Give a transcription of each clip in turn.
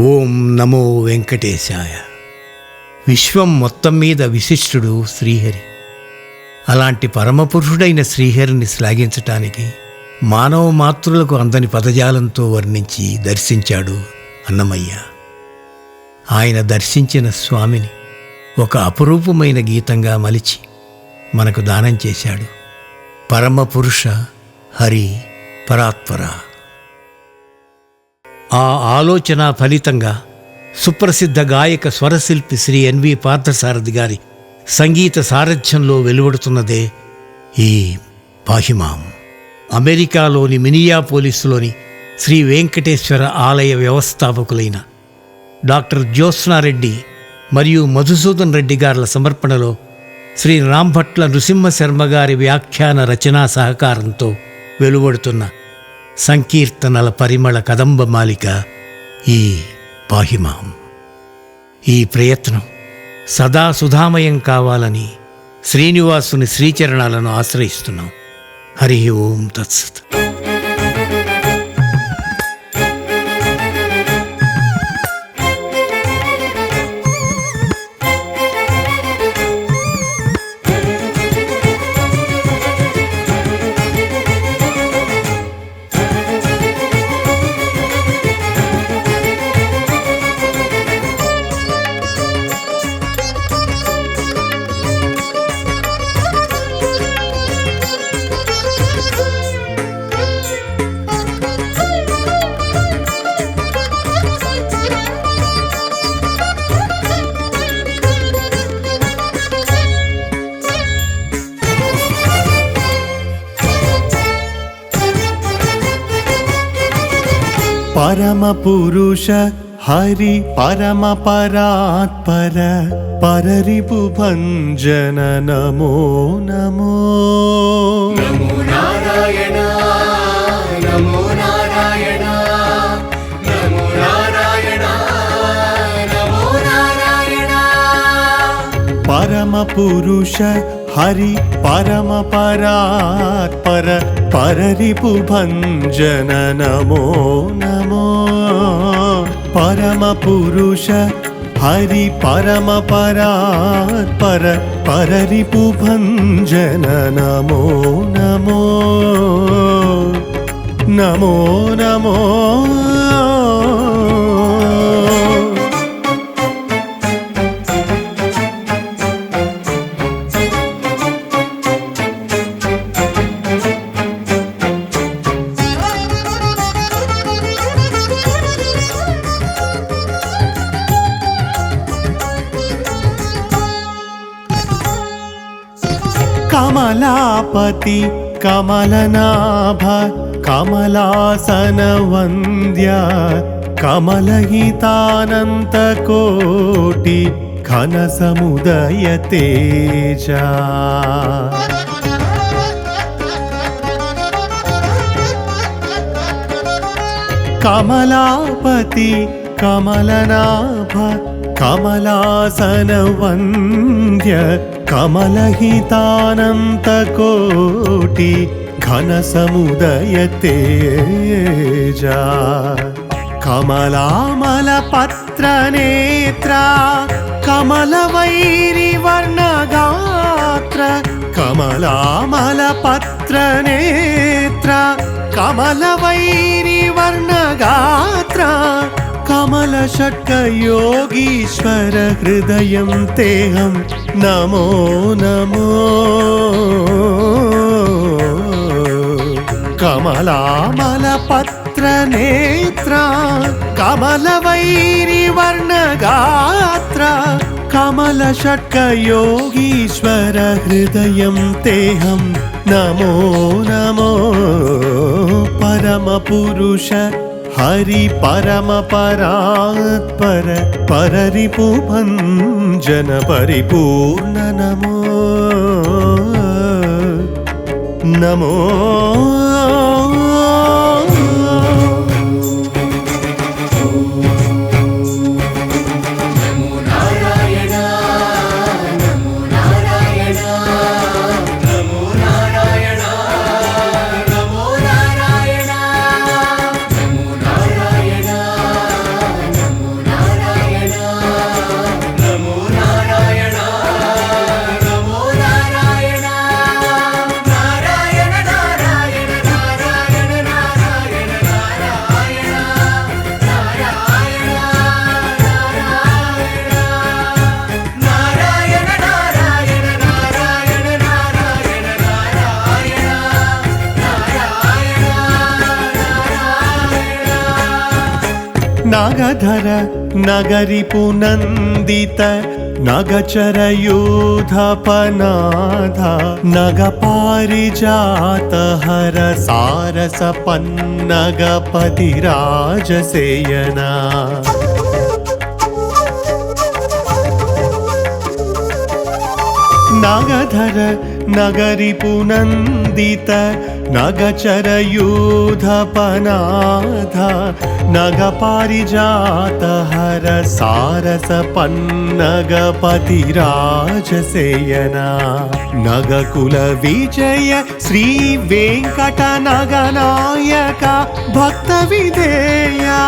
ఓం నమో వెంకటేశాయ. విశ్వం మొత్తం మీద విశిష్టుడు శ్రీహరి. అలాంటి పరమపురుషుడైన శ్రీహరిని శ్లాఘించటానికి మానవ మాతృలకు అందని పదజాలంతో వర్ణించి దర్శించాడు అన్నమయ్య. ఆయన దర్శించిన స్వామిని ఒక అపురూపమైన గీతంగా మలిచి మనకు దానం చేశాడు. పరమపురుష హరి పరాత్పర. ఆ ఆలోచన ఫలితంగా సుప్రసిద్ధ గాయక స్వరశిల్పి శ్రీ ఎన్వి పార్థసారథి గారి సంగీత సారథ్యంలో వెలువడుతున్నదే ఈ పాహిమాం. అమెరికాలోని మినియాపోలిస్లోని శ్రీ వెంకటేశ్వర ఆలయ వ్యవస్థాపకులైన డాక్టర్ జ్యోత్స్నారెడ్డి మరియు మధుసూదన్ రెడ్డి గారుల సమర్పణలో శ్రీ రాంభట్ల నృసింహశర్మ గారి వ్యాఖ్యాన రచనా సహకారంతో వెలువడుతున్న సంకీర్తనల పరిమళ కదంబమాలిక ఈ పాహిమాం. ఈ ప్రయత్నం సదా సుధామయం కావాలని శ్రీనివాసుని శ్రీచరణాలను ఆశ్రయిస్తున్నాం. హరి ఓం తత్సత్. పరమ పురుష హరి పరమ పరాత్పర పరరిపు భంజన నమో నమో. నమో నారాయణ నమో నారాయణ నమో నారాయణ నమో నారాయణ. పరమ పురుష హరి పరమ పరాత్పర పరరిపు భంజన నమో నమో. పరమ పురుష హరి పరమ పరాత్పర పరరిపు భంజన నమో నమో నమో నమో. కమలాపతి కమలనాభ కమలాసన వంద్య కమలహితానంత కోటి ఘన సముదయ తేజ. కమలాపతి కమలనాభ కమలాసన వంద్య కమలహితానంత కోటి ఘన సముదయ తేజ. కమలామల పత్ర నేత్ర కమల వైరి వర్ణగాత్ర. కమలామల పత్ర నేత్ర కమల వైరి వర్ణగాత్ర. కమల షట్క యోగీశ్వర హృదయం తేహం నమో నమో. కమలామల పత్ర నేత్ర కమల వైరి వర్ణగాత్ర. కమల షట్క యోగీశ్వర హృదయం తేహం నమో నమో. పరమ పురుష హరి పరమ పరాత్పర పరరిపు భంజన పరిపూర్ణ నమో నమో. నమో నారాయణ नागधर नगरिपुनन्दित नगचरयूथपनाथ नगपारिजात हर सारसपन्नगपतिराजसेयना नागधर नगरिपुनन्दित नगचरयूथपनाथ नगपारिजात हर सारसपन्नगपतिराजसेयना नगकुल विजय श्री वेङ्कटनगनायक भक्तविधेया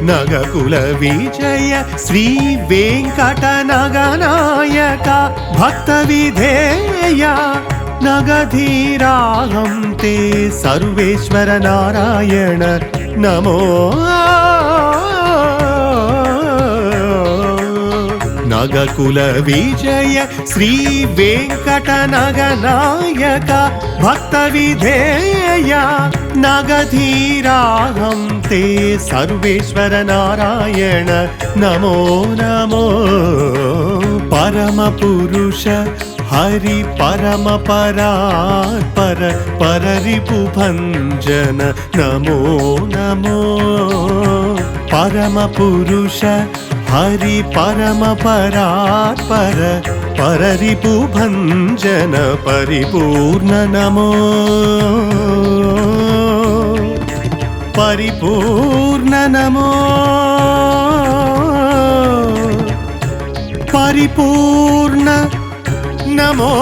नगकुल विजय श्री वेङ्कटनगनायक भक्तविधेया नगधीराहं ते सर्वेश्वर नारायण नमो नगकुल विजय श्री वेङ्कटनगनायक भक्तविधेया नगधीराहं ते सर्वेश्वर नारायण नमो नमो परमपुरुष हरि परम परात्पर पररिपुभञ्जन नमो नमो परम पुरुष हरि परम परात्पर पररिपुभञ्जन परिपूर्ण नमो परिपूर्ण नमो परिपूर्ण नमो